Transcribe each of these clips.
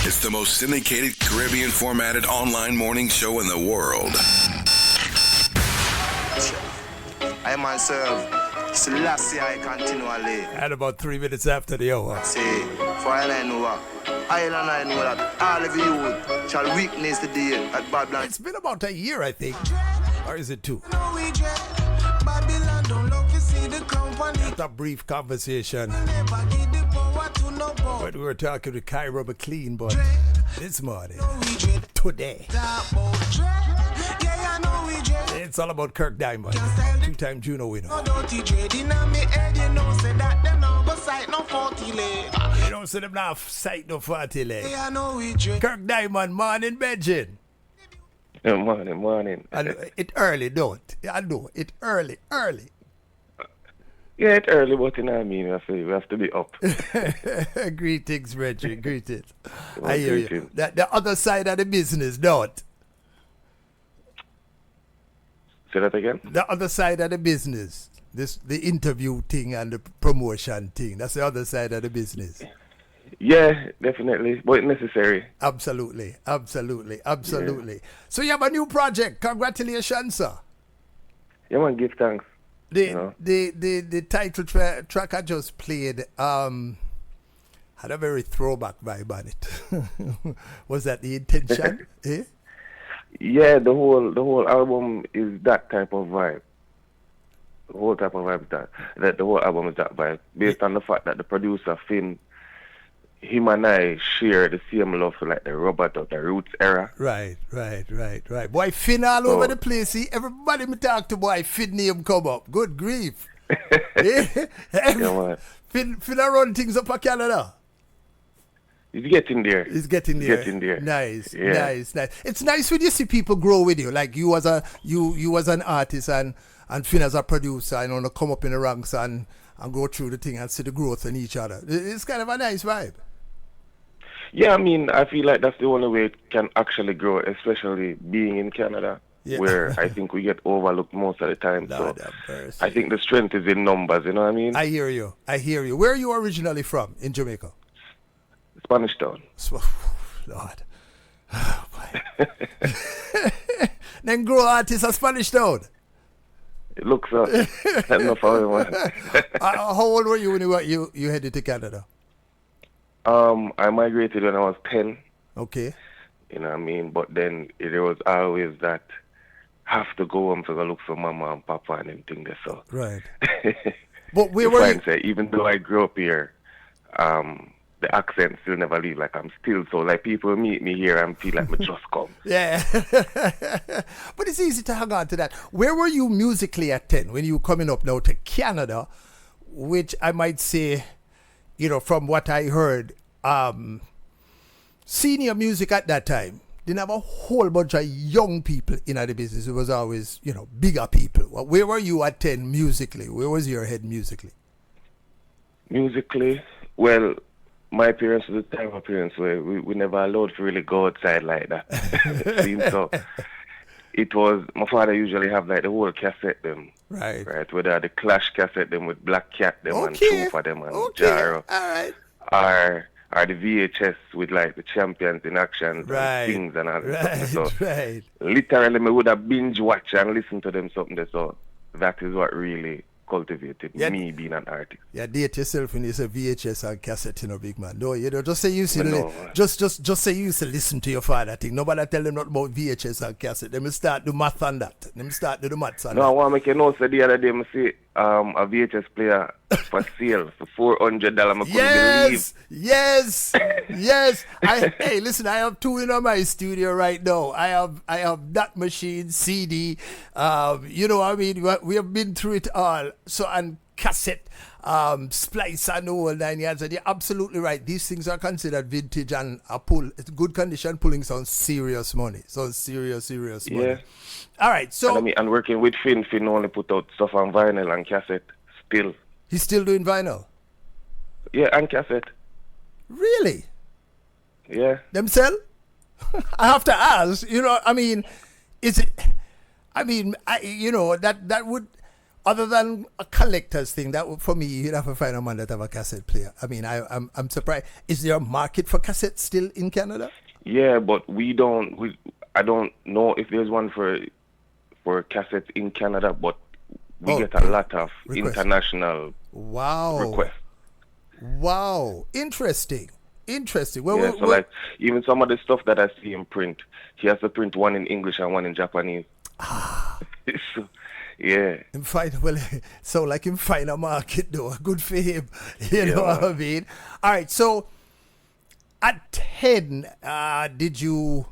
It's the most syndicated Caribbean formatted online morning show in the world. I myself, Selassie, I continually. At about 3 minutes after the hour. Say, for I know I know that all of you shall witness the day at Babylon. It's been about a year, I think. Or is it 2? After a brief conversation. But we were talking to Kyra McLean, but this morning, today, it's all about Kirk Diamond, 2-time Juno winner. You don't see them now sight no 40 leg. Kirk Diamond, morning, Benjin. Morning. I know, it early, don't. I know, it early. Yeah, it's early, but you know what I mean, we have to be up. Greetings, Reggie, greetings. I hear you. The other side of the business, don't. Say that again? The other side of the business. The interview thing and the promotion thing. That's the other side of the business. Yeah, definitely. But necessary. Absolutely. Yeah. So you have a new project. Congratulations, sir. Yeah, man, give thanks. The title track I just played had a very throwback vibe on it. Was that the intention? Eh? Yeah, the whole album is that type of vibe. The whole type of vibe is that the whole album is that vibe. Based on the fact that the producer Finn, him and I share the same love for like the Robert of the Roots era. Right. Boy, Finn all over the place. See, everybody me talk to, boy, Finn name come up. Good grief. Yeah, man. Finn run things up for Canada. He's getting there. Nice. It's nice when you see people grow with you. Like you as an artist and Finn as a producer, and to come up in the ranks and go through the thing and see the growth in each other. It's kind of a nice vibe. Yeah, I mean, I feel like that's the only way it can actually grow, especially being in Canada, where I think we get overlooked most of the time. Lord, so I think the strength is in numbers, you know what I mean? I hear you. Where are you originally from in Jamaica? Spanish Town. Lord. Oh, boy. Then grow artists at Spanish Town. It looks up. Enough for everyone. How old were you when you headed to Canada? I migrated when I was 10. Okay. You know what I mean? But then there was always that have to go home to go look for mama and papa and them things there. So. Right. But where were you? Say, even though I grew up here, the accent still never leave. Like I'm still so like people meet me here and feel like me just come. Yeah. But it's easy to hang on to that. Where were you musically at 10 when you were coming up now to Canada, which I might say, from what I heard, senior music at that time didn't have a whole bunch of young people in the business. It was always, bigger people. Where were you at 10 musically? Where was your head musically? Musically? Well, my parents were the type of parents where we never allowed to really go outside like that. So it was, my father usually have like the whole cassette them. Right. Whether the Clash cassette them with Black Cat them and Trooper them and All Jaro. right. Or the VHS with like the Champions in Action and things and all that stuff. So literally me would have binge watch and listen to them something there. So that is what really cultivated me being an artist. Yeah, date yourself when you say VHS and cassette, big man. No, just say you used to just say you used to listen to your father thing. Nobody tell them nothing about VHS and cassette. Let me start the math on that. Let me start do the maths on that. I want to make you know, so the other day I see a VHS player for sale for $400. I couldn't believe. Yes. Hey, listen, I have 2 in my studio right now. I have that machine, CD. We have been through it all. So, and cassette, splice and all 9 years. And you're absolutely right. These things are considered vintage and it's good condition pulling some serious money. Some serious money. Yeah. All right, so... And working with Finn only put out stuff on vinyl and cassette still. He's still doing vinyl? Yeah, and cassette. Really? Yeah. Themselves? I have to ask, is it... that would... other than a collector's thing, for me, you'd have to find a man that have a cassette player. I mean, I'm surprised. Is there a market for cassettes still in Canada? Yeah, but I don't know if there's one for cassettes in Canada, but we get a lot of international requests. Wow, interesting. Well, so like even some of the stuff that I see him print, he has to print one in English and one in Japanese. So, yeah. So like him find a market though. Good for him. You know what I mean? All right, so at 10, did you...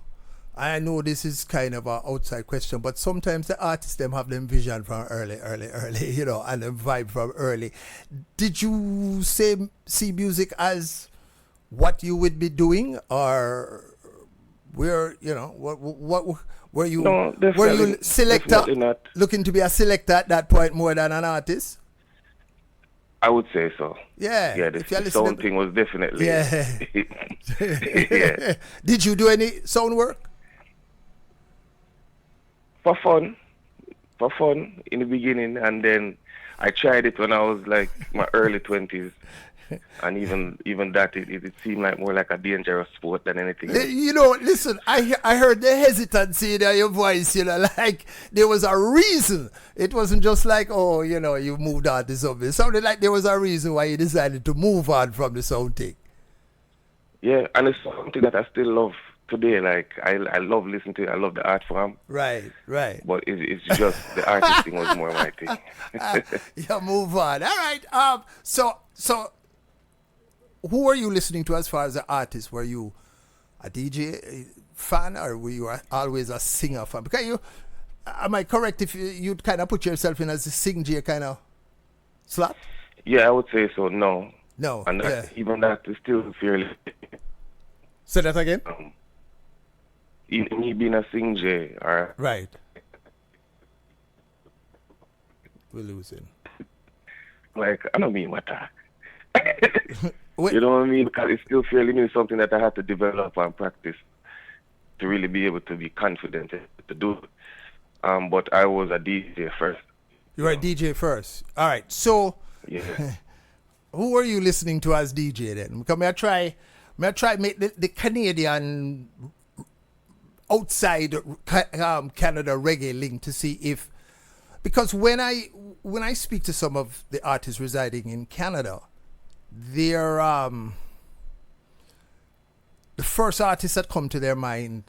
I know this is kind of an outside question, but sometimes the artists them have them vision from early, you know, and them vibe from early. Did you see music as what you would be doing, or where, you know, what were you? No, were you selector not. Looking to be a selector at that point more than an artist? I would say so. Yeah. Yeah, the sound thing was definitely. Yeah. Yeah. Did you do any sound work? For fun in the beginning, and then I tried it when I was like my early 20s, and even that it seemed like more like a dangerous sport than anything else. You know, listen, I heard the hesitancy in your voice, you know, like there was a reason. It wasn't just like, oh, you know, you moved on to something. It sounded like there was a reason why you decided to move on from the sound thing. Yeah, and it's something that I still love today. Like I love listening to it. I love the art form. Right. But it's just the artist thing was more my thing. Yeah, move on. All right. So who were you listening to as far as the artist? Were you a DJ fan, or were you always a singer fan? Because am I correct if you'd kind of put yourself in as a sing-J kind of slot? Yeah, I would say so. No. And even that is still fairly. Say that again. Me being a sing-J, or right. We're losing. Like, I don't mean what that. You know what I mean? Because it's still fairly new, something that I had to develop and practice to really be able to be confident to do it. But I was a DJ first. You were a DJ first. All right. So, yeah. Who were you listening to as DJ then? Because I try make the Canadian outside Canada reggae link to see if, because when I speak to some of the artists residing in Canada, they're the first artists that come to their mind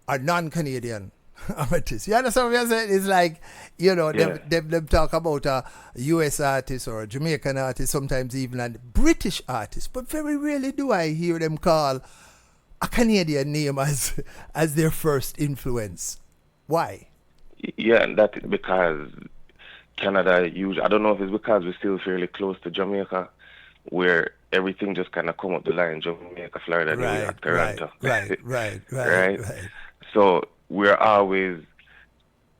are non-Canadian artists. You understand what I'm saying? It's like, you know, them talk about a US artist or a Jamaican artist, sometimes even a British artist, but very rarely do I hear them call a Canadian name as their first influence. Why? Yeah, and that is because Canada usually, I don't know if it's because we're still fairly close to Jamaica, where everything just kind of come up the line, Jamaica, Florida, New York, Toronto. Right. So we're always,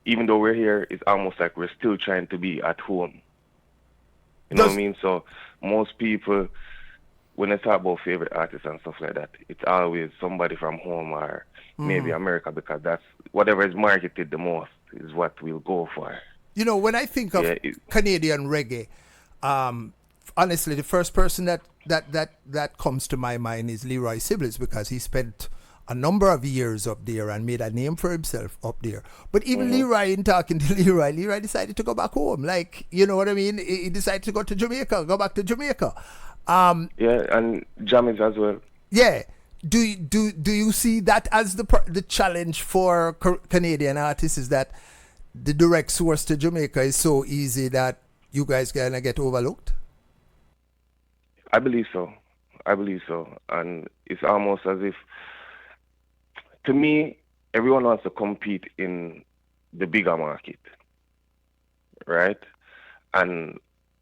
even though we're here, it's almost like we're still trying to be at home. You know what I mean? So most people, when they talk about favorite artists and stuff like that, it's always somebody from home or maybe America, because that's whatever is marketed the most is what we'll go for. You know, when I think of Canadian reggae, honestly, the first person that comes to my mind is Leroy Sibbles, because he spent a number of years up there and made a name for himself up there. But even Leroy, in talking to Leroy decided to go back home. Like, you know what I mean? He decided to go back to Jamaica. And Jammys as well. Yeah. Do you see that as the challenge for Canadian artists, is that the direct source to Jamaica is so easy that you guys gonna get overlooked? I believe so. And it's almost as if, to me, everyone wants to compete in the bigger market, right? And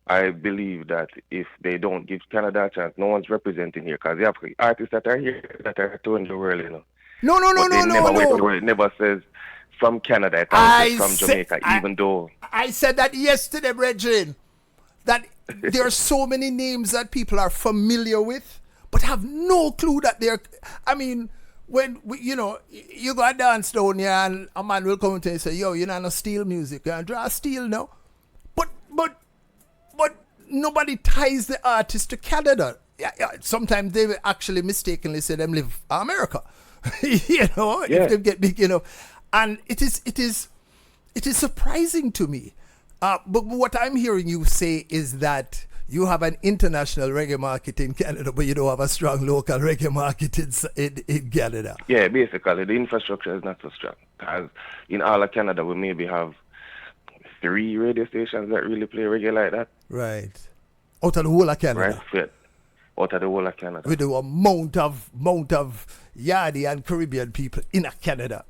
I believe that if they don't give Canada a chance, no one's representing here, because you have artists that are here that are touring the world, you know. No. It never says from Canada, it says from Jamaica, even though. I said that yesterday, Brethren, that there are so many names that people are familiar with, but have no clue that they're, I mean, when, you know, you go down here and a man will come to you and say, yo, you know, no steel music, you draw steel now. But but nobody ties the artist to Canada. Yeah, sometimes they will actually mistakenly say them live America. If they get big enough. And it is surprising to me. But what I'm hearing you say is that you have an international reggae market in Canada, but you don't have a strong local reggae market in Canada. Yeah, basically, the infrastructure is not so strong. As in all of Canada, we maybe have 3 radio stations that really play reggae like that. Right. Out of the whole of Canada. Right, fit. Out of the whole of Canada. With the amount of Yardie and Caribbean people in Canada.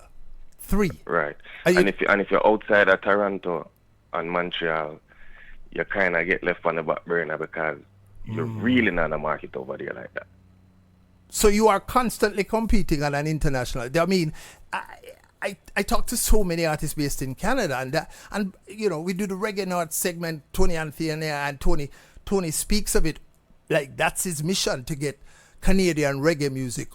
3. Right. And if you're outside of Toronto and Montreal, you kind of get left on the back burner because you're really not in the market over there like that. So you are constantly competing on an international. I mean, I talk to so many artists based in Canada, and we do the Reggae North segment. Tony Anthea and Tony speaks of it like that's his mission, to get Canadian reggae music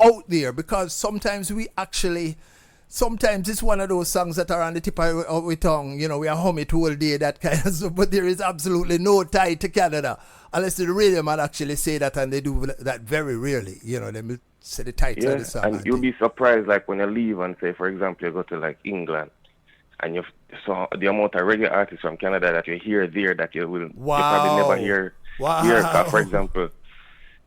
out there, because sometimes it's one of those songs that are on the tip of our tongue. We are hum it all day, that kind of stuff. But there is absolutely no tie to Canada, unless the radio man actually say that, and they do that very rarely. They will say the title of the song. And you'll be surprised, like when you leave and say, for example, you go to like England, and you saw the amount of reggae artists from Canada that you hear there that you will you probably never hear. Here, for example,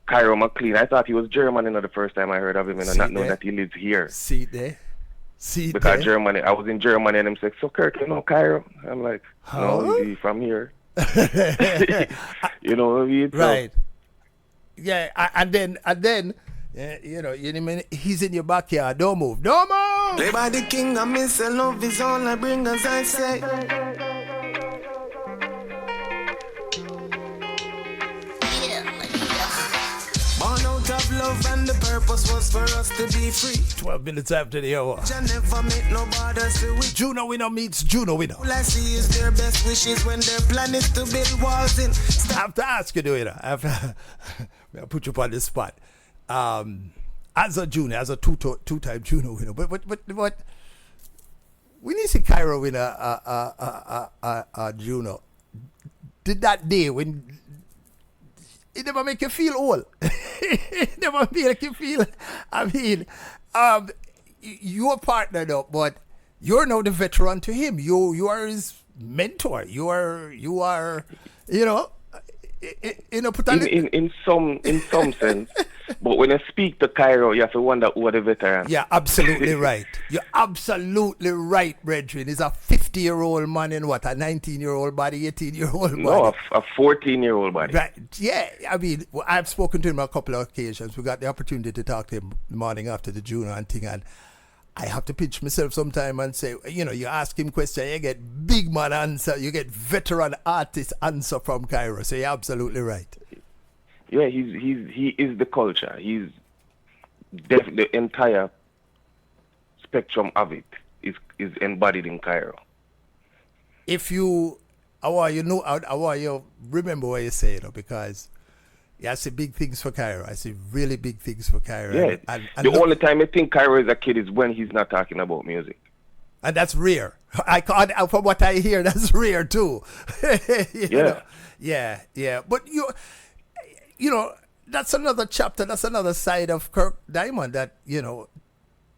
Cairo McLean. I thought he was German. The first time I heard of him, and not knowing that he lives here. Because Germany, I was in Germany, and I'm like, so Kirk, Cairo? I'm like, no, he's from here. Right. Yeah, and then, he's in your backyard. Don't move. Play by the king, I miss a love is all I bring, as I say. Born out of love, and the purpose was for us to be free. 12 minutes after the hour. Never make no borders to it. Juno Winner meets Juno Winner. All I see is their best wishes when their plan is to build walls in. I have to ask you, I'll put you on the spot. As a junior, as a two-time Juno winner, but we need to see Cairo win a Juno. Did that day when it never make you feel old? It never make you feel. I mean, you're partnered up, but you're now the veteran to him. You are his mentor. You are. Put on in some sense. But when you speak to Cairo, you have to wonder who are the veterans. Yeah, absolutely right. You're absolutely right, brethren. He's a 50-year-old man in what? A 19-year-old body, 18-year-old body? No, a 14-year-old body. Right. Yeah, I mean, I've spoken to him on a couple of occasions. We got the opportunity to talk to him the morning after the Juno and thing, and I have to pinch myself sometime and say, you ask him question, you get big man answer, you get veteran artist answer from Cairo. So you're absolutely right. Yeah, he is the culture. He's the entire spectrum of it is embodied in Cairo. I want you remember what you say, because I see big things for Cairo. I see really big things for Cairo. Yeah, and the only time I think Cairo is a kid is when he's not talking about music. And that's rare. From what I hear, that's rare too. Yeah. But that's another chapter. That's another side of Kirk Diamond. That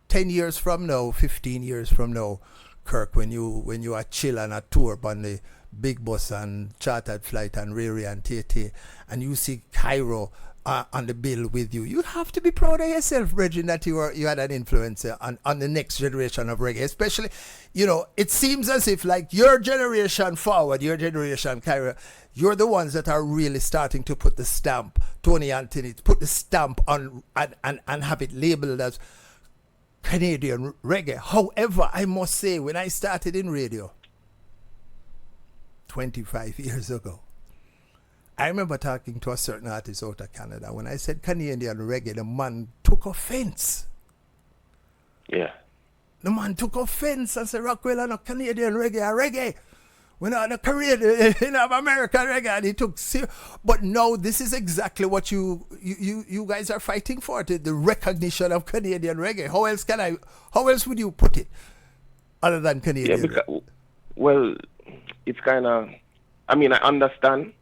10 years from now, 15 years from now, Kirk, when you are chill on a tour on the big bus and chartered flight and Riri and Tete, and you see Cairo on the bill with you, you have to be proud of yourself, Reggie, that you had an influence on the next generation of reggae. Especially, it seems as if like your generation forward, your generation, Cairo, you're the ones that are really starting to put the stamp, Tony Anthony, put the stamp on and have it labeled as Canadian reggae. However, I must say, when I started in radio 25 years ago, I remember talking to a certain artist out of Canada. When I said Canadian reggae, the man took offense. Yeah. The man took offense and said, Rockwell, I'm not Canadian reggae. We're not a Korean, American reggae. And he took serious. But no, this is exactly what you guys are fighting for, the recognition of Canadian reggae. How else would you put it other than Canadian reggae? Well, it's kind of I mean, I understand,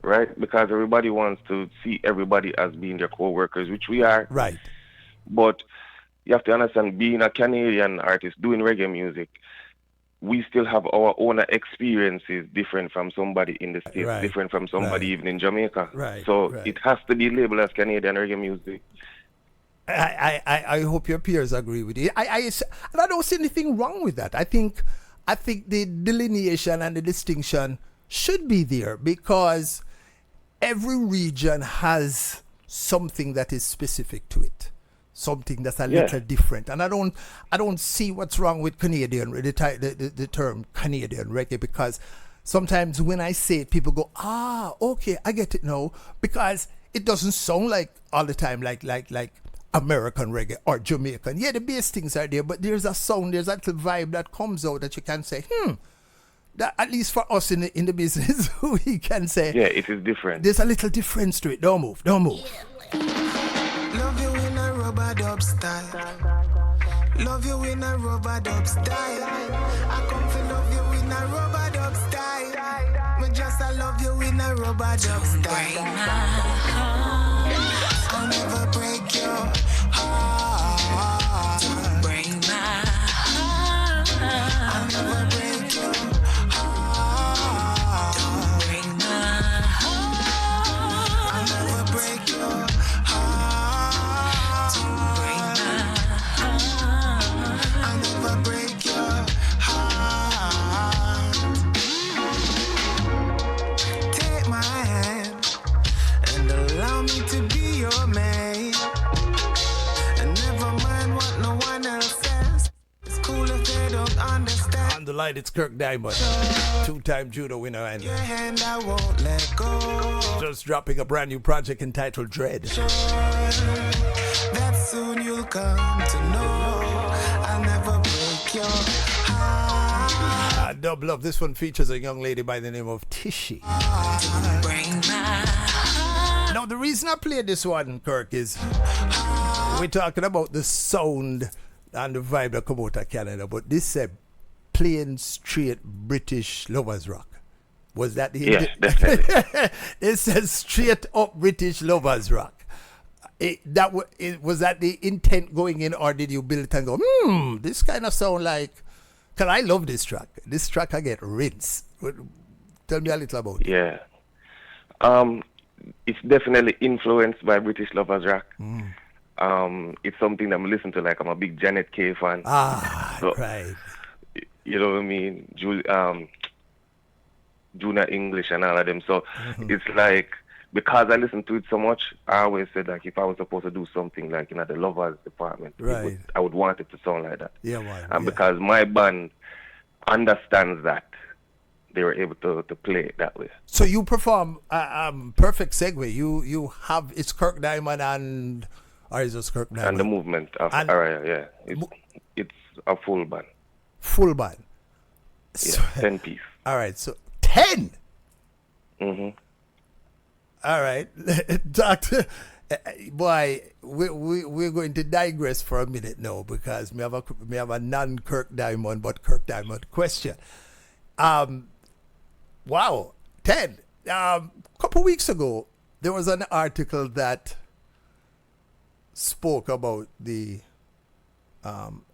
right? Because everybody wants to see everybody as being their co-workers, which we are. Right. But you have to understand, being a Canadian artist doing reggae music, we still have our own experiences different from somebody in the States, Right. different from somebody Right. even in Jamaica. Right. So Right. it has to be labeled as Canadian reggae music. I hope your peers agree with you. And I don't see anything wrong with that. I think the delineation and the distinction should be there because every region has something that is specific to it, something that's a little different. And I don't see what's wrong with Canadian, the term Canadian reggae, because sometimes when I say it, people go, okay, I get it now, because it doesn't sound like all the time like American reggae or Jamaican. Yeah, the bass things are there, but there's a sound, there's a little vibe that comes out that you can say, that at least for us in the business, we can say, yeah, it is different. There's a little difference to it. Don't move. Love you in a rubber dub style. Love you in a rubber dub style. I come to love you in a rubber dub style. Me just I love you in a rubber dub style. I'll never break your heart. Don't break my heart. I'll never break your heart. Don't break my heart. I'll never break your heart. Don't break my heart. I'll never break your heart. Take my hand and allow me to be your man. And never mind what no one else says. It's cool if they don't understand. On the line, it's Kirk Diamond, two-time judo winner, and Your hand I won't let go. just dropping a brand new project entitled Dread. Sure that soon you'll come to know I'll never break your heart. Double up. This one features a young lady by the name of Tishy. Don't break my heart. Now, the reason I played this one, Kirk, is we're talking about the sound and the vibe that come out of Canada, but this plain, straight British lovers rock. Was that the Yes, definitely. It says straight up British lovers rock. Was that the intent going in, or did you build it and go, this kind of sound like? Because I love this track. This track I get rinse. Tell me a little about it. Yeah. It's definitely influenced by British lovers rock. It's something that I listen to. Like, I'm a big Janet Kay fan. Right. You know what I mean? Junior English and all of them. So it's like, because I listen to it so much, I always said, like, if I was supposed to do something like, the lovers department, Right. I would want it to sound like that. Yeah, man. And yeah. because my band understands that, they were able to play it that way. So you perform, perfect segue. You have, it's Kirk Diamond and, or is it Kirk Diamond? And the movement of And- Araya, yeah. It's a full band. Full band. Yeah, So, 10 piece. all right, so 10. Mm-hmm. All right, Doctor. Boy, we're going to digress for a minute now because we have a non-Kirk Diamond but Kirk Diamond question. Wow, 10. Couple weeks ago, there was an article that spoke about the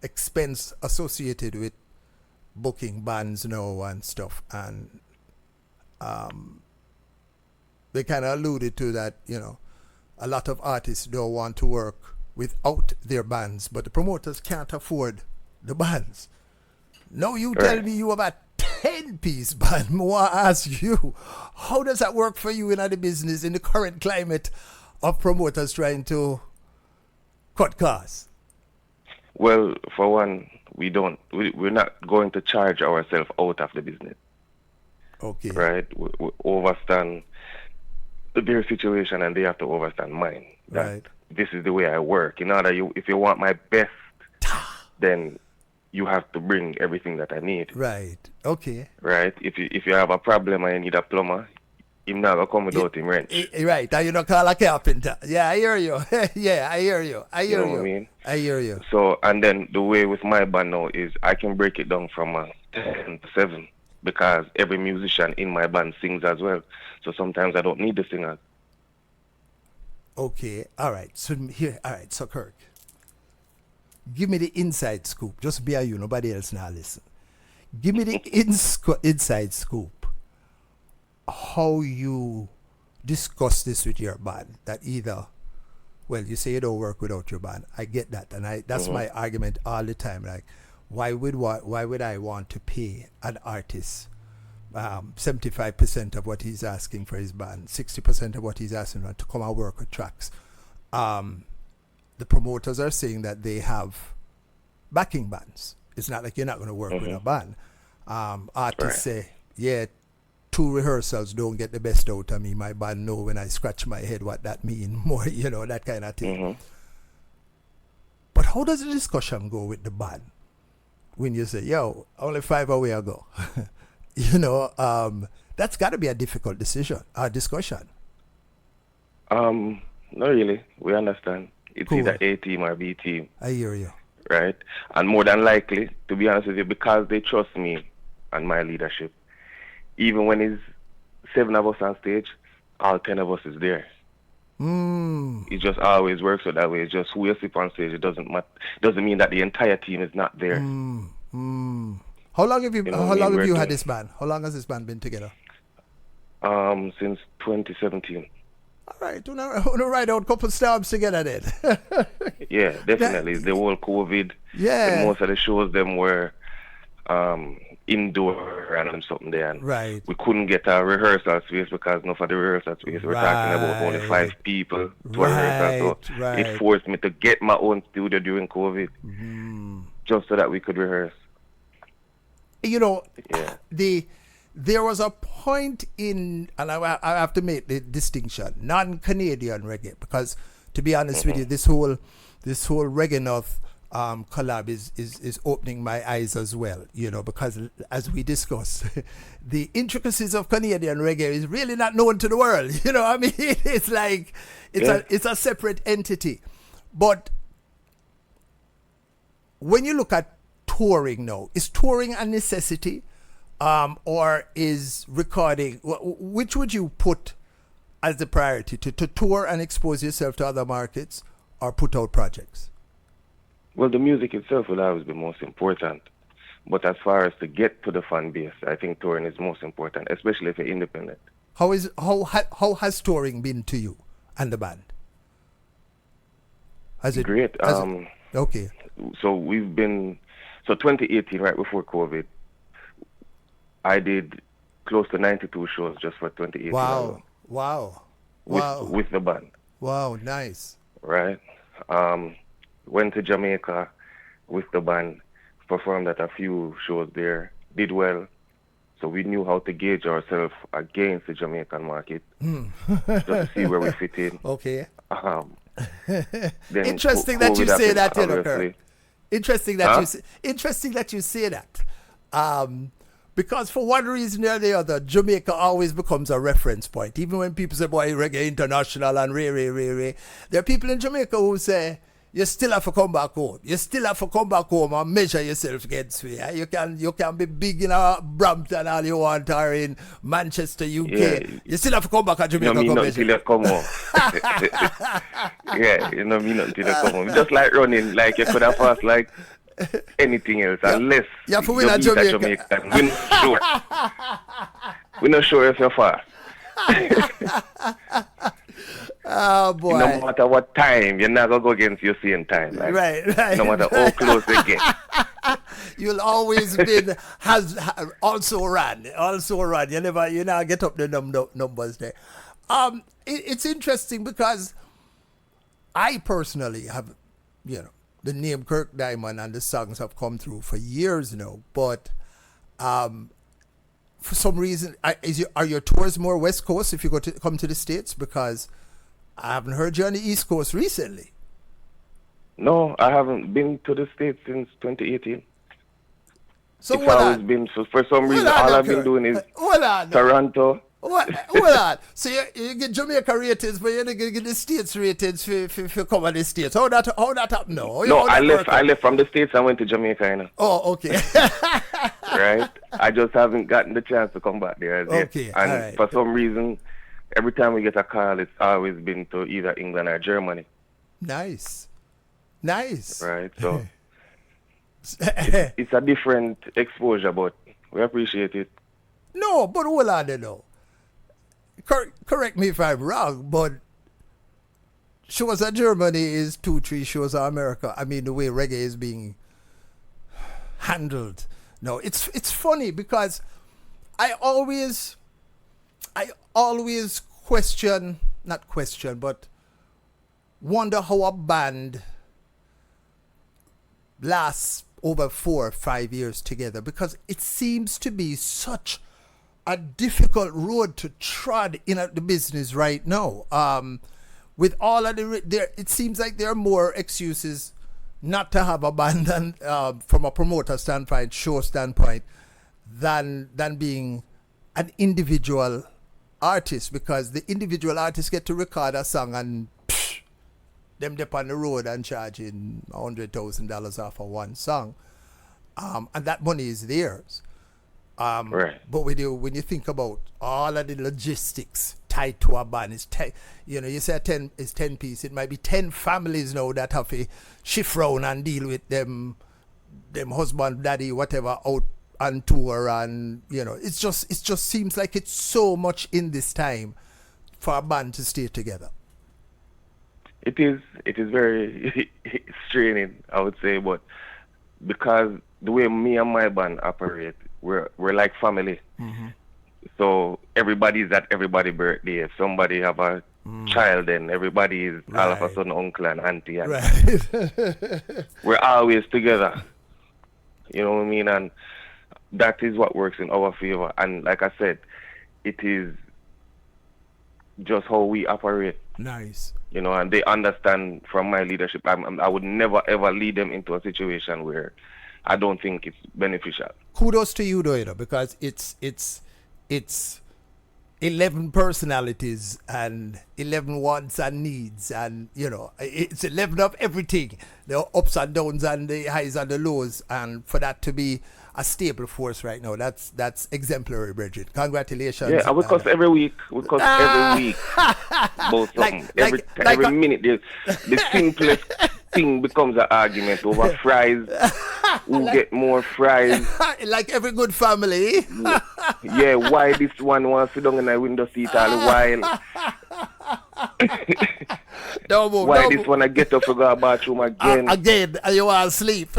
expense associated with booking bands now and stuff, and they kind of alluded to that, a lot of artists don't want to work without their bands, but the promoters can't afford the bands. Now you tell me you have a 10-piece band. I want to ask you, how does that work for you in the business in the current climate of promoters trying to cut costs? Well, for one, we're not going to charge ourselves out of the business. Okay. Right? We overstand their situation and they have to overstand mine. That Right. This is the way I work. If you want my best, then you have to bring everything that I need. Right. Okay. Right? If you have a problem and you need a plumber, him not gonna come without him wrench. Right. And you don't call a carpenter. Yeah, I hear you. Yeah, I hear you. You know what I mean? I hear you. So, and then the way with my band now is I can break it down from a 10 to 7. because every musician in my band sings as well. So sometimes I don't need the singers. Okay, all right. So here, all right. So Kirk, give me the inside scoop. Just be you, nobody else now listen. Give me the inside scoop. How you discuss this with your band? That either, well, you say you don't work without your band. I get that, and that's my argument all the time. Like, why would I want to pay an artist 75% of what he's asking for his band, 60% of what he's asking for to come and work with tracks? The promoters are saying that they have backing bands. It's not like you're not going to work with a band. Artists say, yeah, 2 rehearsals don't get the best out of me. My band know when I scratch my head what that mean more, that kind of thing. But how does the discussion go with the band when you say, yo, only 5 away ago? That's got to be a difficult discussion. Not really. We understand. It's either A team or B team. I hear you. Right? And more than likely, to be honest with you, because they trust me and my leadership, even when it's 7 of us on stage, all 10 of us is there. It just always works out that way. It's just who you sit on stage. It doesn't mean that the entire team is not there. How long have you had this band? How long has this band been together? Since 2017. All right, we'll write out a couple stabs together then. Yeah, definitely. The whole COVID. Yeah. Most of the shows them were indoor and something there. And we couldn't get a rehearsal space because none of the rehearsal space. We're talking about only 5 people to a rehearsal. So it forced me to get my own studio during COVID just so that we could rehearse. There was a point in, and I have to make the distinction, non-Canadian reggae, because to be honest with you, this whole Reggae North collab is opening my eyes as well, because as we discuss, the intricacies of Canadian reggae is really not known to the world. It's like it's a separate entity. But when you look at touring now, is touring a necessity? Or is recording, which would you put as the priority, to tour and expose yourself to other markets, or put out projects? Well, the music itself will always be most important. But as far as to get to the fan base, I think touring is most important, especially if you're independent. How has touring been to you and the band? Great. Okay. So 2018, right before COVID, I did close to 92 shows just for 2018. Wow. With the band. Wow, nice. Right. Went to Jamaica with the band, performed at a few shows there, did well. So we knew how to gauge ourselves against the Jamaican market, just to see where we fit in. Okay. Interesting that you say that, Kirk. Interesting that you say that. Because for one reason or the other, Jamaica always becomes a reference point. Even when people say, boy, reggae international and re. There are people in Jamaica who say, you still have to come back home. You still have to come back home and measure yourself against me. You can be big in Brampton all you want, or in Manchester, UK. Yeah. You still have to come back to Jamaica. You know me not until you come home. Yeah, you know me not until you come home. Just like running, like you could have passed like anything else, unless you have to win at Jamaica. We're not sure if you're fast. Oh boy! No matter what time, you're not gonna go against your same time. Like, right. No matter how close they get, you'll always been also run. You never get up the numbers there. It's interesting because I personally have, the name Kirk Diamond and the songs have come through for years now, but for some reason, are your tours more West Coast if you come to the States? Because I haven't heard you on the East Coast recently. No, I haven't been to the States since 2018. So it's always been, for some reason, all I've been doing is Toronto. Hold on. So you get Jamaica ratings, but you don't get the States ratings for come on the States. How that happen now? No, I left from the States and went to Jamaica. Oh, okay. right? I just haven't gotten the chance to come back there as yet. Okay, And all right. for some reason, every time we get a call, it's always been to either England or Germany, Nice. right? So it's a different exposure, but we appreciate it. No, but hold on there now. Correct me if I'm wrong, but shows at Germany is 2-3 shows at America. I mean, the way reggae is being handled. No, it's funny because I always not question, but wonder how a band lasts over 4 or 5 years together, because it seems to be such a difficult road to trod in the business right now. With all of it seems like there are more excuses not to have a band than, from a promoter standpoint, show standpoint, than being an individual artist, because the individual artists get to record a song and them dip on the road and charging $100,000 off of one song, and that money is theirs. Right. But when you think about all of the logistics tied to a band, you say 10 is 10 piece. It might be 10 families now that have to shift round and deal with them husband, daddy, whatever, out on tour, and it just seems like it's so much in this time for a band to stay together. It is very straining, I would say, but because the way me and my band operate, we're like family. Mm-hmm. So everybody's at everybody's birthday. If somebody have a child, then everybody is all of a sudden uncle and auntie. And Right. we're always together. You know what I mean? And that is what works in our favor. And like I said, it is just how we operate. Nice. And they understand from my leadership. I would never ever lead them into a situation where I don't think it's beneficial. Kudos to you, though, because it's 11 personalities and 11 wants and needs, and it's 11 of everything, the ups and downs and the highs and the lows, and for that to be a stable force right now, that's exemplary, Bridget. Congratulations. Yeah, we cuss every week. We cuss every week about something. Every minute, the simplest thing becomes an argument over fries. Who get more fries? Like every good family. Yeah, why this one wants to sit down in a window seat all the while? Don't move. Why this one I get up to go to the bathroom again? Again, and you want to sleep.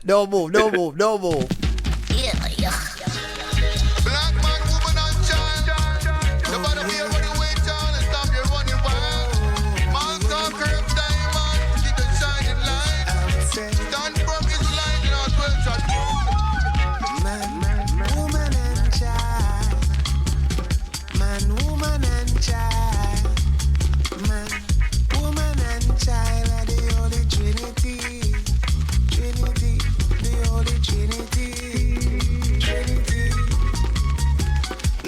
Don't move. Black man, woman, and child. You better be a running way down and stop your running wild. Malcolm, Kirk, diamond, keep the shining light. Stand from his light in our 12 shot. Man, woman, and child. Man, woman, and child. Man, woman, and child are the Holy Trinity. Trinity, the Holy Trinity.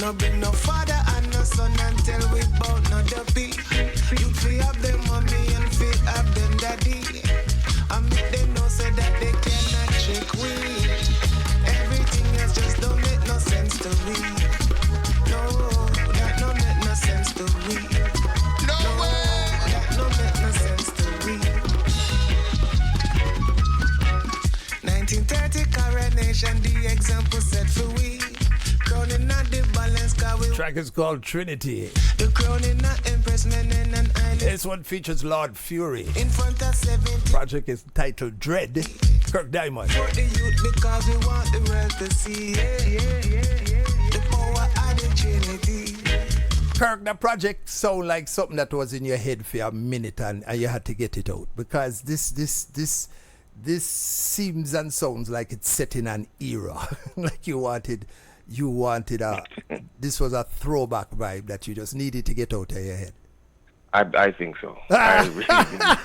No bring no father and no son until we bout no dopey. You free up them mommy and free up them daddy. And make them know so that they cannot trick we. Everything else just don't make no sense to we. No, that don't make no sense to we. No way, that don't make no sense to we. 1930 coronation, the example set for we. Crowning at the balance, cause we Track is called Trinity. the crowning at Empress men in an island. This one features Lord Fury. In front of 70 Project is titled Dread. Kirk Diamond. for the youth because we want the world to see. The power of the Trinity. Kirk, the project sound like something that was in your head for a minute and you had to get it out, because this seems and sounds like it's set in an era. Like you wanted this was a throwback vibe that you just needed to get out of your head. I think so. I really think so.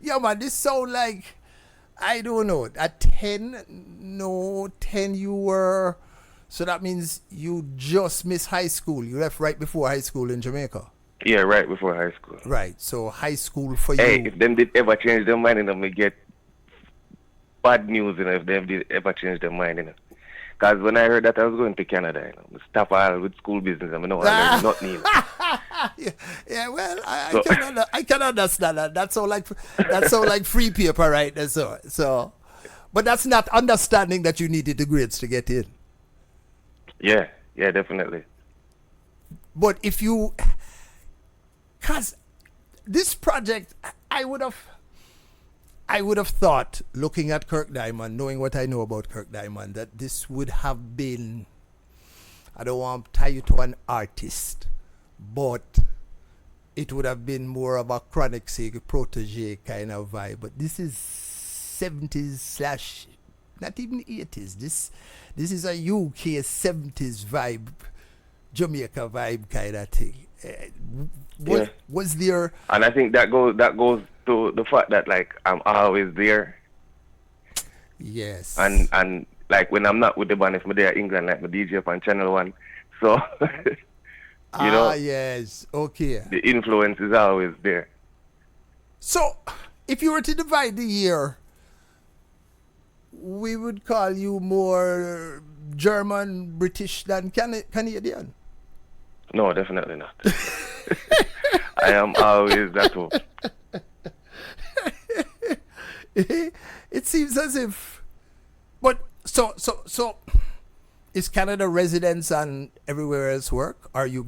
Yeah, man, this sound like, I don't know, at 10 you were, so that means you just missed high school. You left right before high school in Jamaica. Yeah, right before high school. Right, so high school for Hey, you. if them did ever change their mind and them get bad news, if they did ever change their mind, Because when I heard that I was going to Canada, I stop all with school business. I know I learned nothing. Yeah, well, I can understand that. That's all like free paper, right? So, but that's not understanding that you needed the grades to get in. Yeah, definitely. But if you, cause this project, I would have thought, looking at Kirk Diamond, knowing what I know about Kirk Diamond, that this would have been, I don't want to tie you to an artist, but it would have been more of a chronic protege kind of vibe. But this is 70s / not even 80s. This is a UK 70s vibe, Jamaica vibe kind of thing. Was there? And I think that goes to the fact that like I'm always there. Yes. And like when I'm not with the band, if I'm there in England, like my DJ up on Channel 1. So you know. Yes. Okay. The influence is always there. So if you were to divide the year, we would call you more German, British than Canadian. No, definitely not. I am always that way. It seems as if, but so is Canada residence and everywhere else work? Are you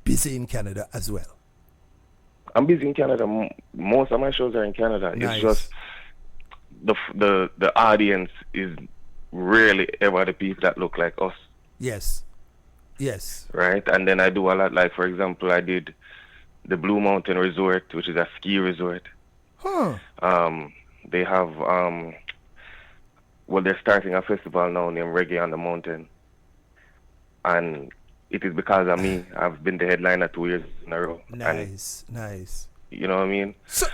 busy in Canada as well? I'm busy in Canada. Most of my shows are in Canada. Nice. It's just the audience is rarely ever the people that look like us. Yes. Right? And then I do a lot, like for example, I did the Blue Mountain Resort, which is a ski resort. Huh. They have, they're starting a festival now named Reggae on the Mountain. And it is because of me. I've been the headliner 2 years in a row. Nice. You know what I mean? So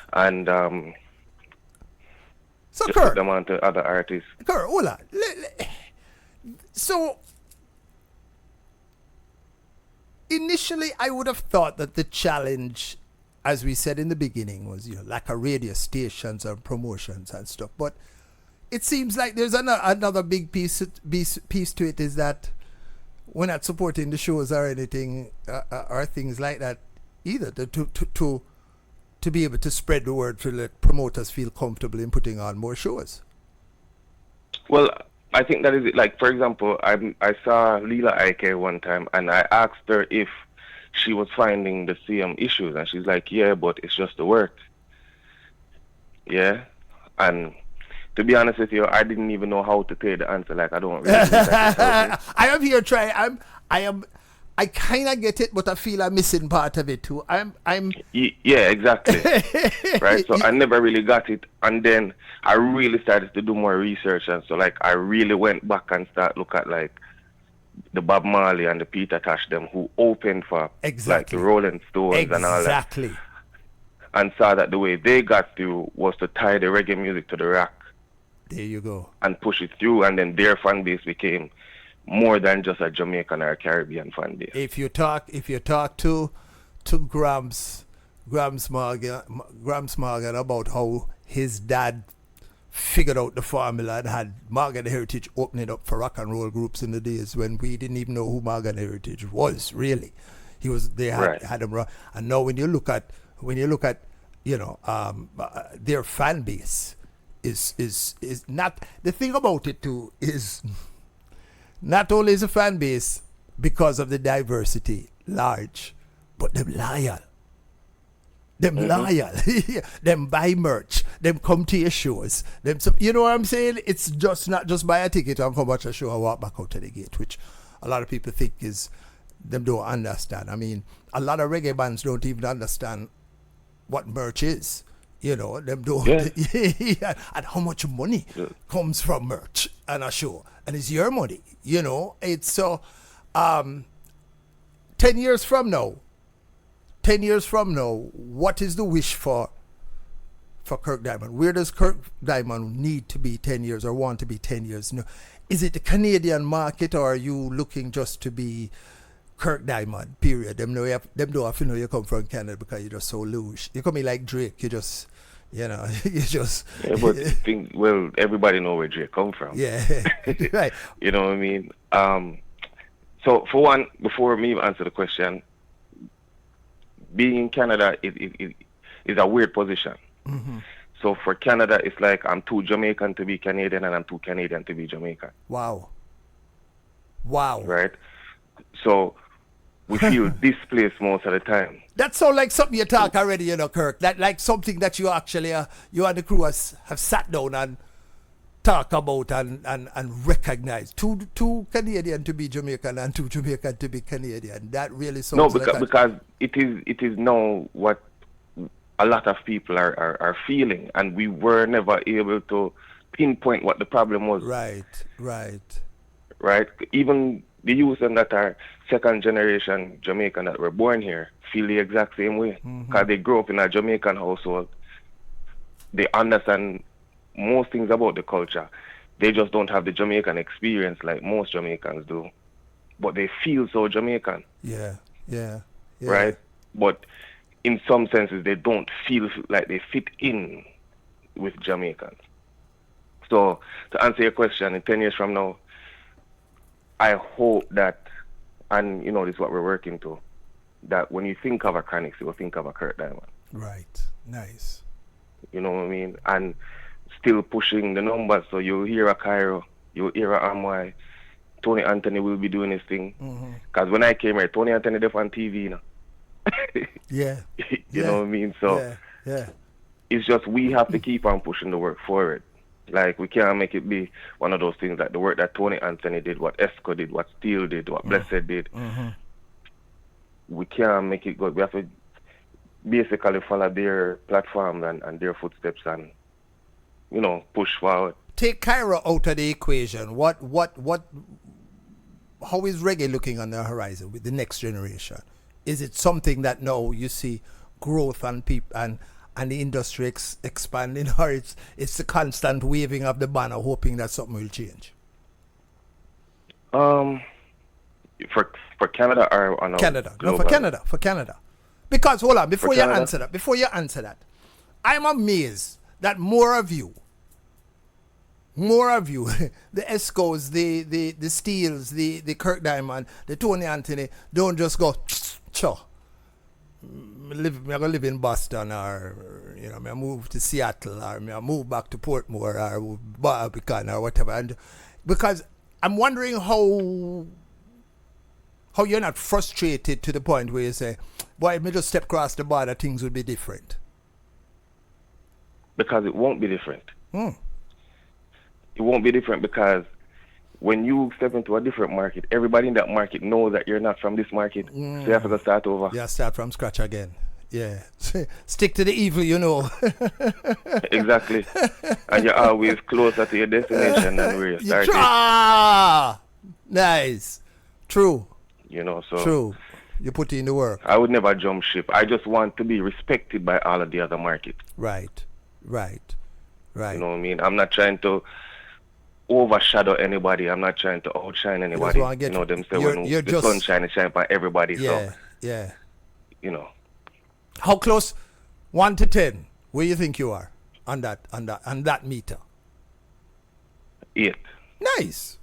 just put them on to other artists. Kirk, hold on. So, initially, I would have thought that the challenge, as we said in the beginning, was like a radio stations and promotions and stuff. But it seems like there's another big piece to it, is that we're not supporting the shows or anything or things like that either. To be able to spread the word, to let promoters feel comfortable in putting on more shows. Well, I think that is it. Like, for example, I saw Leela Ike one time, and I asked her if she was finding the same issues, and she's like, yeah, but it's just the work. Yeah? And to be honest with you, I didn't even know how to take the answer. Like, I don't really think that I am here trying. I kind of get it, but I feel I'm missing part of it too. Yeah, exactly. Right? So I never really got it. And then I really started to do more research. And so, like, I really went back and started look at, like, the Bob Marley and the Peter Tosh, them who opened for, like, the Rolling Stones and all that. Exactly. And saw that the way they got through was to tie the reggae music to the rock. There you go. And push it through. And then their fan base became more than just a Jamaican or a Caribbean fan base. If you talk to Grams Morgan about how his dad figured out the formula and had Morgan Heritage opening up for rock and roll groups in the days when we didn't even know who Morgan Heritage was really. Had him run. And now when you look at their fan base is not, the thing about it too is not only is a fan base because of the diversity large, but them loyal. Them buy merch. Them come to your shows. You know what I'm saying? It's just not just buy a ticket and come watch a show and walk back out to the gate, which a lot of people think is, them don't understand. I mean, a lot of reggae bands don't even understand what merch is. Them don't. Yeah. And how much money comes from merch and a show. And it's your money. It's so 10 years from now, what is the wish for Kirk Diamond? Where does Kirk Diamond need to be 10 years or want to be 10 years? Is it the Canadian market, or are you looking just to be Kirk Diamond, period? Them don't have to know you come from Canada because you're just so loose. You come in like Drake, you just You know, you just But everybody know where Dre come from. yeah, right. You know what I mean? So for one, before me even answer the question, being in Canada is a weird position. Mm-hmm. So for Canada, it's like I'm too Jamaican to be Canadian and I'm too Canadian to be Jamaican. Wow. Right? So we feel displaced most of the time. That sounds like something you talk already, you know, Kirk. That like something that you actually, you and the crew have sat down and talk about and recognize. Two Canadian to be Jamaican and two Jamaican to be Canadian. That really sounds because it is now what a lot of people are feeling, and we were never able to pinpoint what the problem was. Right. Even the youth and that are second generation Jamaican that were born here feel the exact same way because they grew up in a Jamaican household. They understand most things about the culture. They just don't have the Jamaican experience like most Jamaicans do, but they feel so Jamaican. Yeah. Right? But in some senses, they don't feel like they fit in with Jamaicans. So, to answer your question, in 10 years from now, I hope that, and you know, this is what we're working to, that when you think of a Chronix, you will think of a Kirk Diamond. Right. Nice. You know what I mean? And still pushing the numbers, so you'll hear a Cairo, you'll hear a Amway, Tony Anthony will be doing his thing. Because when I came here, Tony Anthony def on TV, you know. Yeah. You know what I mean? So yeah. It's just we have to keep on pushing the work forward. Like, we can't make it be one of those things like the work that Tony Anthony did, what Esco did, what Steele did, what Blessed did. We can't make it good. We have to basically follow their platform and their footsteps and, you know, push forward. Take Cairo out of the equation. How is reggae looking on the horizon with the next generation? Is it something that now you see growth and people and the industry expanding, or it's the constant waving of the banner, hoping that something will change? For Canada or on Canada? global? No, for Canada. Because hold on, before you Canada? answer that, I'm amazed that more of you, the Escos, the Steels, the Kirk Diamond, the Tony Anthony, don't just go, sure. I'm going to live in Boston, or, you know, I move to Seattle, or I move back to Portmore, or Barbican, or whatever. And because I'm wondering how you're not frustrated to the point where you say, boy, if me just step across the border, things would be different. Because it won't be different. It won't be different because when you step into a different market, everybody in that market knows that you're not from this market. So you have to start over. Yeah, start from scratch again. Yeah. Stick to the evil, you know. Exactly. And you're always closer to your destination than where you started. Nice. True. You know, so. True. You put in the work. I would never jump ship. I just want to be respected by all of the other markets. Right. You know what I mean? I'm not trying to overshadow anybody. I'm not trying to outshine anybody. You know, them say when the sun shines, shine by everybody. Yeah, so, yeah. You know. How close? 1 to 10. Where you think you are on that meter? 8. Nice.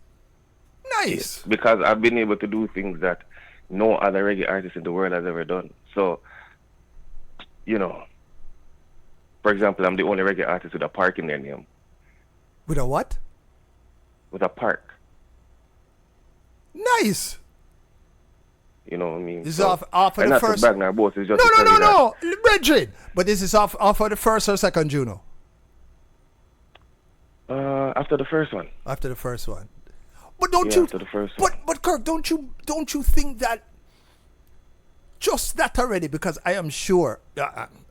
8. Because I've been able to do things that no other reggae artist in the world has ever done. So, you know, for example, I'm the only reggae artist with a park in their name. With a what? With a park. Nice. You know what I mean? This is off of the first. No, Bridget. But this is off of the first or second Juno? After the first one. After the first one. But don't you? After the first one. But Kirk, don't you think that just that already? Because I am sure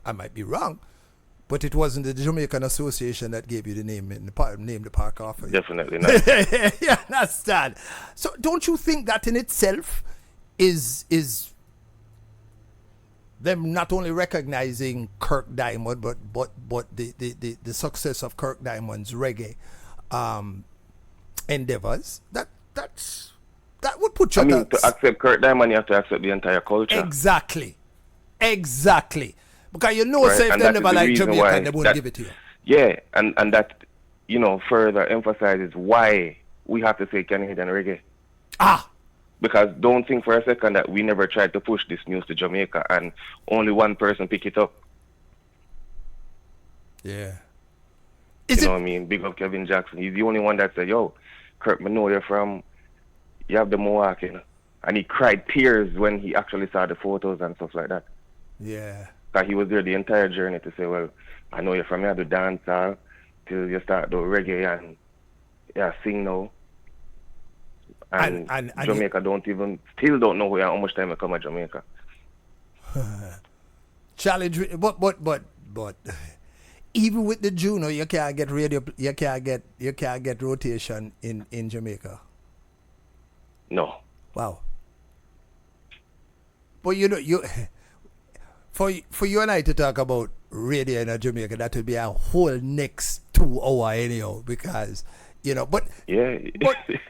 I might be wrong, but it wasn't the Jamaican Association that gave you the name the park offer. Definitely not. Yeah, that's that. So don't you think that in itself is them not only recognizing Kirk Diamond, but the success of Kirk Diamond's reggae endeavors? That would put you. To accept Kirk Diamond, you have to accept the entire culture. Exactly. Because you know, right? say if And they that is never the like reason Jamaica, why they won't that- give it to you. Yeah, and that, you know, further emphasizes why we have to say Canadian reggae. Ah, Because don't think for a second that we never tried to push this news to Jamaica and only one person pick it up. yeah. You know what I mean? Big up Kevin Jackson. He's the only one that said, yo, Kirk, I know you have the Mohawk, you know. And he cried tears when he actually saw the photos and stuff like that. Yeah. Because he was there the entire journey to say, well, I know you're from here, the dancehall, till you start the reggae and, yeah, sing now. And Jamaica still don't know how much time I come to Jamaica. Challenge, but even with the Juno, you can't get radio, you can't get rotation in Jamaica. No. Wow. But you know, for you and I to talk about radio in Jamaica, that would be a whole next 2 hours anyhow, because you know, but yeah,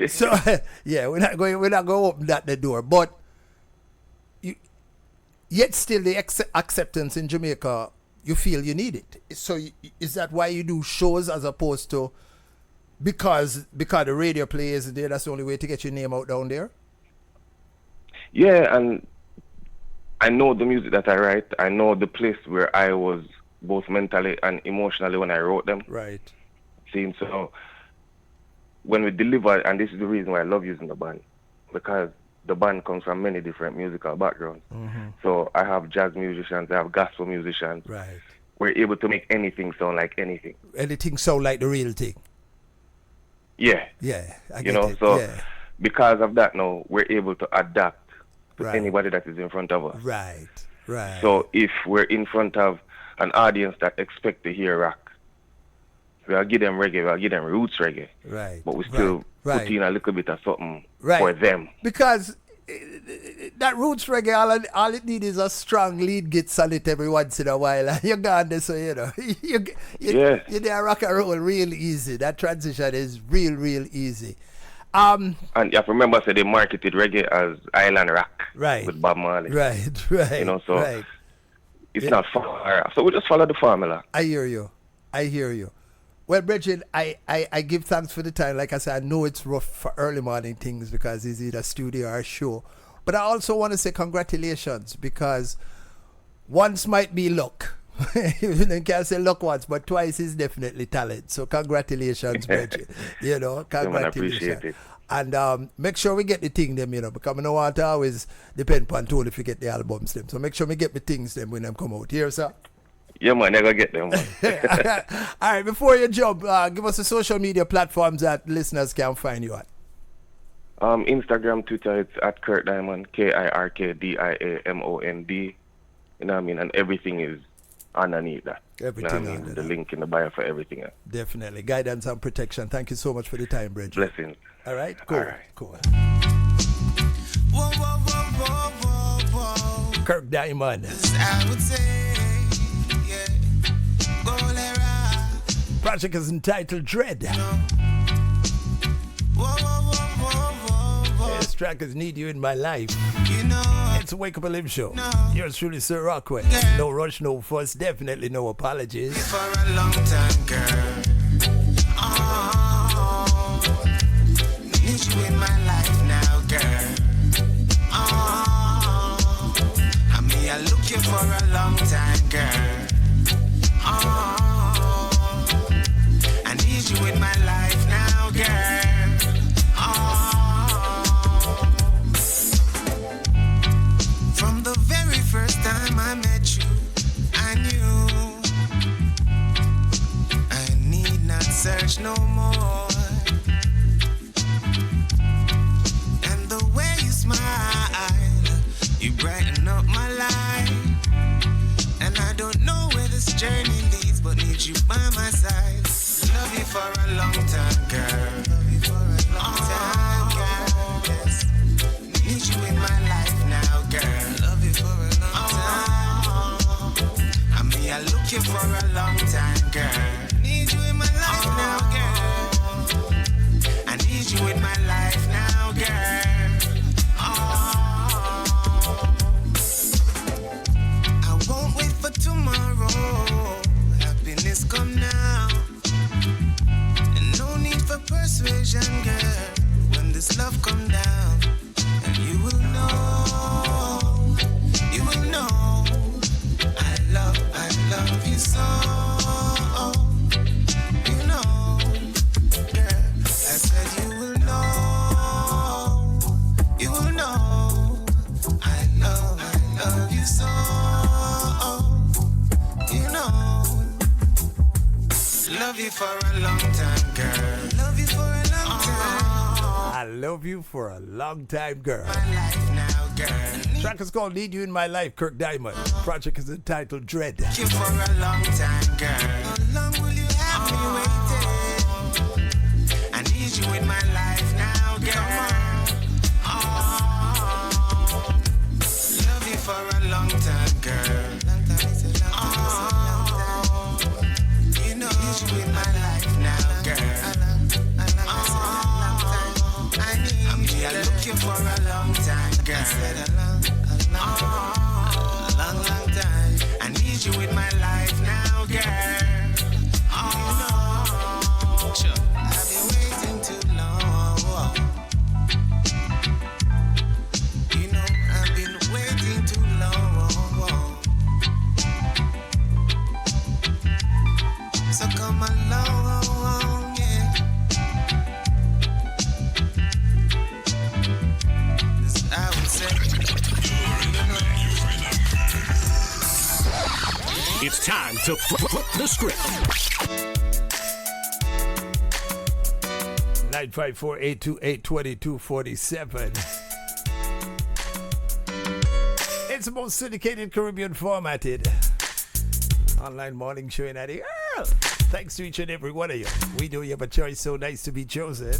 so yeah, we're not going to open the door, but yet still the acceptance in Jamaica, you feel you need it. So is that why you do shows as opposed to because the radio plays there? That's the only way to get your name out down there. Yeah, and I know the music that I write. I know the place where I was both mentally and emotionally when I wrote them. Right. See, so when we deliver, and this is the reason why I love using the band, because the band comes from many different musical backgrounds. Mm-hmm. So I have jazz musicians, I have gospel musicians. Right. We're able to make anything sound like anything. Anything sound like the real thing. Yeah. Yeah. I get you know, it. so yeah. Because of that now, we're able to adapt to Right. anybody that is in front of us. Right. Right. So if we're in front of an audience that expect to hear rock, we'll give them reggae, we'll give them roots reggae. Right. But we still put in a little bit of something for them. Because that roots reggae, all it needs is a strong lead gets on it every once in a while. And you're gone there, so you know. You're there rock and roll real easy. That transition is real easy. And you have to remember, they marketed reggae as island rock. Right. With Bob Marley. Right. You know, so it's not far. So we just follow the formula. I hear you. Well, Bridget, I give thanks for the time. Like I said, I know it's rough for early morning things because it's either studio or show. But I also want to say congratulations because once might be luck. You can't say luck once, but twice is definitely talent. So congratulations, Bridget. You know, congratulations. I appreciate it. And make sure we get the thing them, you know, because I don't want to always depend on Tony if you get the albums them. So make sure we get the things them when them come out. Here, sir. Yeah, man, I gotta get them, man. All right, before you jump, give us the social media platforms that listeners can find you at. Instagram, Twitter, it's at Kirk Diamond, KIRKDIAMOND. You know what I mean? And everything is underneath that. Everything, you know what I mean? The link in the bio for everything else. Definitely. Guidance and protection. Thank you so much for the time, Bridget. Blessings. All right, cool. All right. Cool. Whoa, whoa, whoa, whoa, whoa, whoa. Kirk Diamond. I would say, yeah, Golera. Project is entitled Dread. Whoa, whoa, whoa, whoa, whoa. This track is Need You in My Life. You know, It's a Wake Up and Live show. No. Yours truly, Sir Rockwell. Yeah. No rush, no fuss, definitely no apologies. for a long time, girl. Oh, need you in my life now, girl. Oh, I mean, I look you for a long time, girl. Oh, I need you in my life now, girl. Oh, from the very first time I met you, I knew I need not search no more. And the way you smile, you brighten up my life. And I don't know where this journey leads, but need you by my side. Love you for a long time, girl. Love you for a long time, girl. Yes. Need you in my life now, girl. Love you for a long time. I mean, I look you for a long time, girl. Need you in my life now, girl. I need you in my life now, girl. I won't wait for tomorrow. love come down, and you will know. I love you so. You know, girl. I said you will know. You will know. I love you so. You know. Love you for a long time, girl. Love you for a long time. I love you for a long time, girl. My life now, girl. Track is called Need You in My Life, Kirk Diamond. Project is entitled Dread. You for a long time, girl. How long will you have me waiting? I need you in my life now, girl. Love you for a long time, girl. You know, need you in my life now, girl. I look you for a long time, girl. Long time. I need you in my life now, girl. Sure. I've been waiting too long. You know, I've been waiting too long. So come along, yeah. I would say, It's time to flip the script. 954-828-2247. It's the most syndicated Caribbean formatted online morning show in the world. Thanks to each and every one of you. We know you have a choice, so nice to be chosen.